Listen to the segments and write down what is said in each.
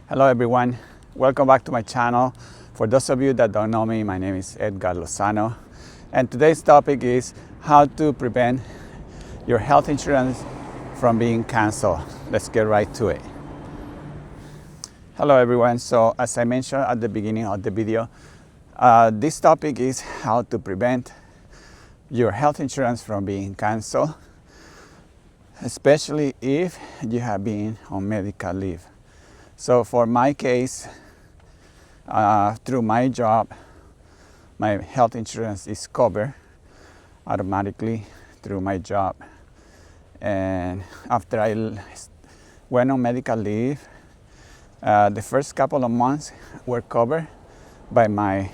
Hello everyone, welcome back to my channel. For those of you that don't know me, my name is Edgar Lozano, and today's topic is how to prevent your health insurance from being canceled. Let's get right to it. Hello everyone, so as I mentioned at the beginning of the video, this topic is how to prevent your health insurance from being canceled, especially if you have been on medical leave. So for my case, through my job, my health insurance is covered automatically through my job. And after I went on medical leave, the first couple of months were covered by my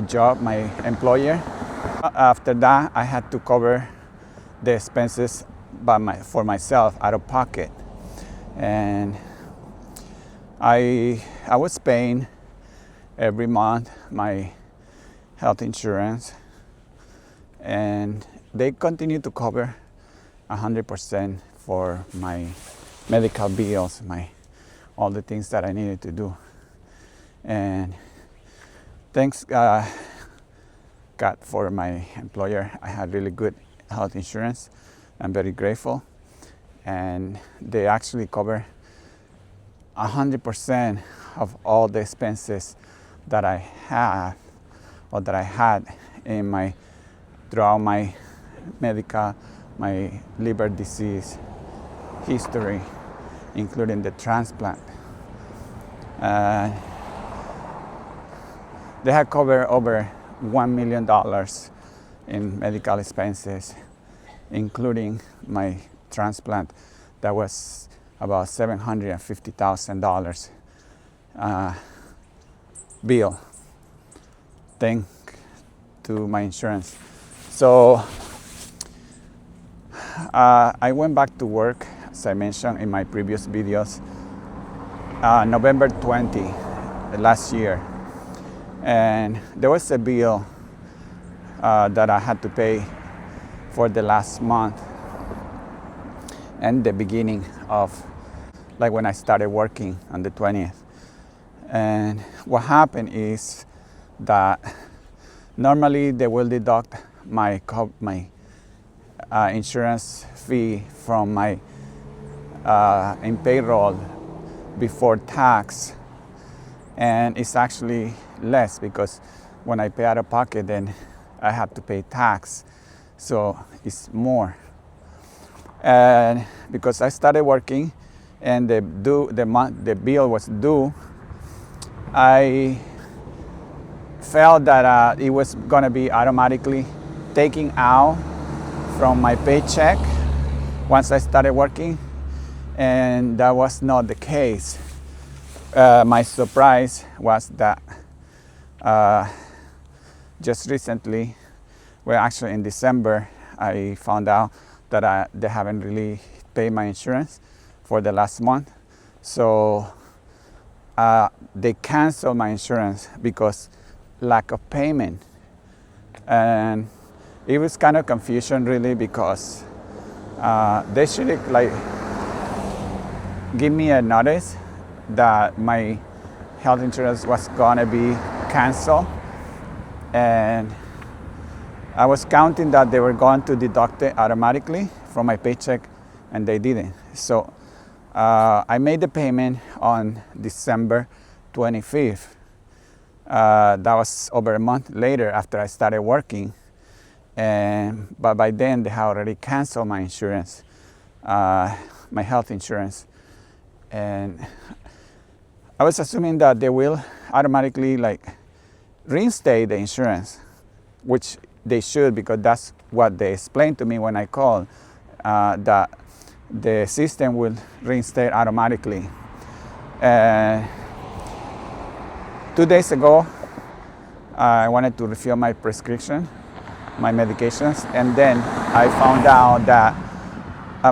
job, my employer. After that, I had to cover the expenses for myself out of pocket. And I was paying every month my health insurance, and they continue to cover 100% for my medical bills, all the things that I needed to do. And thanks God for my employer. I had really good health insurance. I'm very grateful, and they actually cover 100% of all the expenses that I have or that I had throughout my medical, my liver disease history, including the transplant. They had covered over $1 million in medical expenses, including my transplant that was about $750,000 bill, thanks to my insurance. So I went back to work, as I mentioned in my previous videos, November 20 last year. And there was a bill that I had to pay for the last month and the beginning of, like, when I started working on the 20th. And what happened is that normally they will deduct my insurance fee from my in payroll before tax, and it's actually less because when I pay out of pocket, then I have to pay tax, so it's more. And because I started working and the bill was due, I felt that it was going to be automatically taken out from my paycheck once I started working, and that was not the case. My surprise was that just recently, well, actually in December, I found out that they haven't really paid my insurance for the last month. So they canceled my insurance because lack of payment. And it was kind of confusion really, because they should give me a notice that my health insurance was gonna be canceled. And I was counting that they were going to deduct it automatically from my paycheck, and they didn't. So I made the payment on December 25th. That was over a month later after I started working. But by then they had already canceled my insurance, my health insurance. And I was assuming that they will automatically reinstate the insurance, which they should, because that's what they explained to me when I called, that the system will reinstate automatically. 2 days ago, I wanted to refill my prescription, my medications, and then I found out that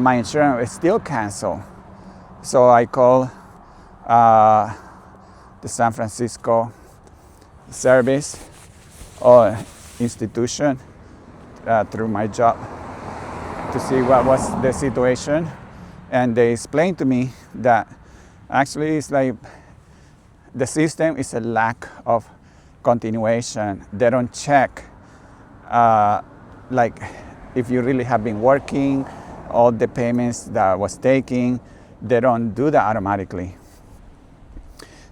my insurance is still canceled. So I called the San Francisco service or institution through my job to see what was the situation, and they explained to me that Actually, it's like the system is a lack of continuation. They don't check like if you really have been working, all the payments that was taking, they don't do that automatically.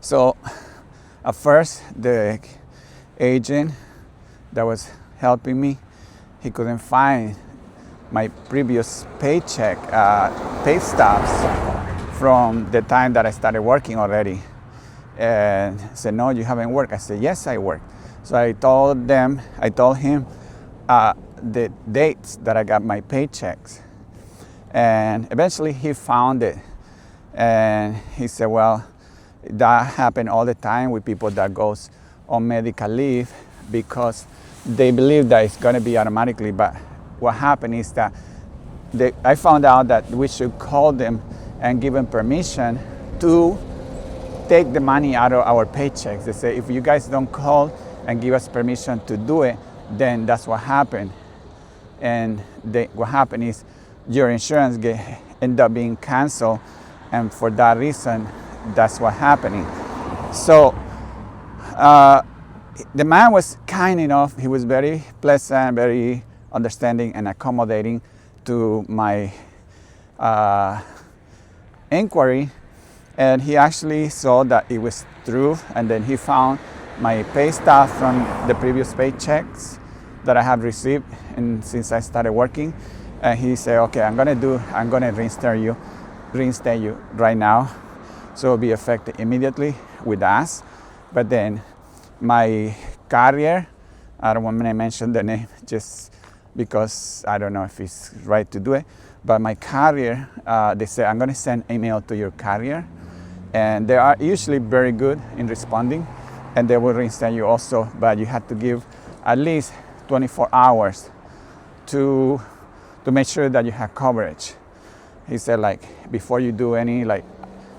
So at first, the agent that was helping me, he couldn't find my previous paycheck, pay stubs from the time that I started working already. And said, no, you haven't worked. I said, yes, I worked. So I told him the dates that I got my paychecks. And eventually he found it. And he said, well, that happened all the time with people that goes on medical leave because they believe that it's going to be automatically. But what happened is that I found out that we should call them and give them permission to take the money out of our paychecks. They say, if you guys don't call and give us permission to do it, then that's what happened. And what happened is your insurance end up being canceled, and for that reason, that's what's happening. So the man was kind enough. He was very pleasant, very understanding and accommodating to my inquiry. And he actually saw that it was true, and then he found my pay stub from the previous paychecks that I have received since I started working. And he said, okay, I'm gonna reinstate you right now. So it'll be effective immediately with us. But then my carrier, I don't want to mention the name just because I don't know if it's right to do it, but my carrier, they say, I'm gonna send email to your carrier. And they are usually very good in responding, and they will reinstate you also, but you have to give at least 24 hours to make sure that you have coverage. He said, like, before you do any, like,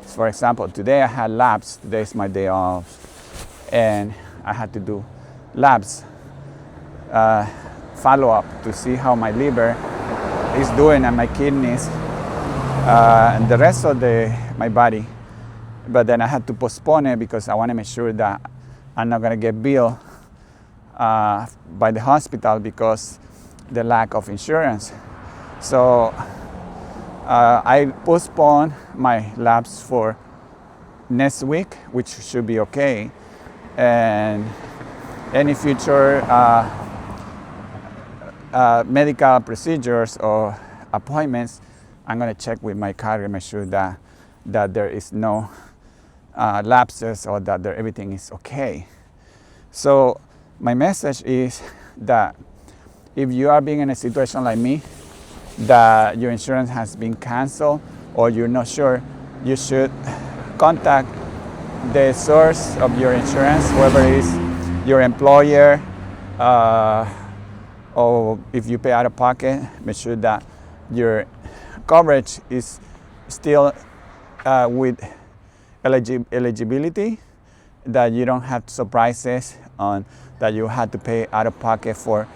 for example, today I had labs. Today is my day off, and I had to do labs, follow-up to see how my liver is doing and my kidneys and the rest of my body. But then I had to postpone it because I want to make sure that I'm not going to get billed by the hospital because the lack of insurance. So I postponed my labs for next week, which should be okay. And any future medical procedures or appointments, I'm going to check with my carrier, make sure that there is no lapses or that everything is okay. So my message is that if you are being in a situation like me, that your insurance has been canceled or you're not sure, you should contact the source of your insurance, whoever it is, your employer, or if you pay out of pocket, make sure that your coverage is still with eligibility, that you don't have surprises on that you had to pay out of pocket for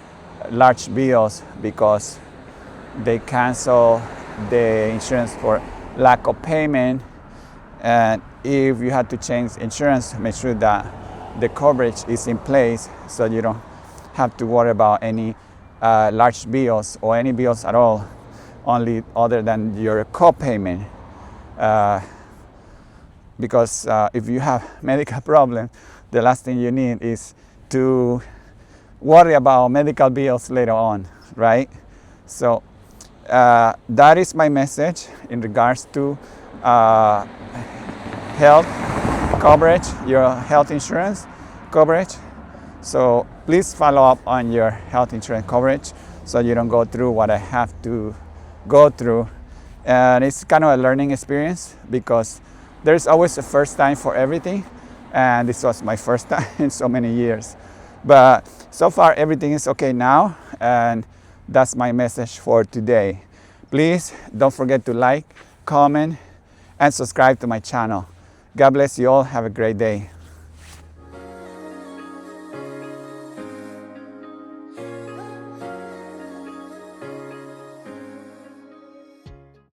large bills because they cancel the insurance for lack of payment. And if you had to change insurance, make sure that the coverage is in place so you don't have to worry about any large bills or any bills at all, only other than your co-payment. Because if you have medical problems, the last thing you need is to worry about medical bills later on, right? So that is my message in regards to health coverage, your health insurance coverage. So please follow up on your health insurance coverage so you don't go through what I have to go through. And it's kind of a learning experience because there's always a first time for everything. And this was my first time in so many years. But so far everything is okay now, and that's my message for today. Please don't forget to like, comment, and subscribe to my channel. God bless you all. Have a great day.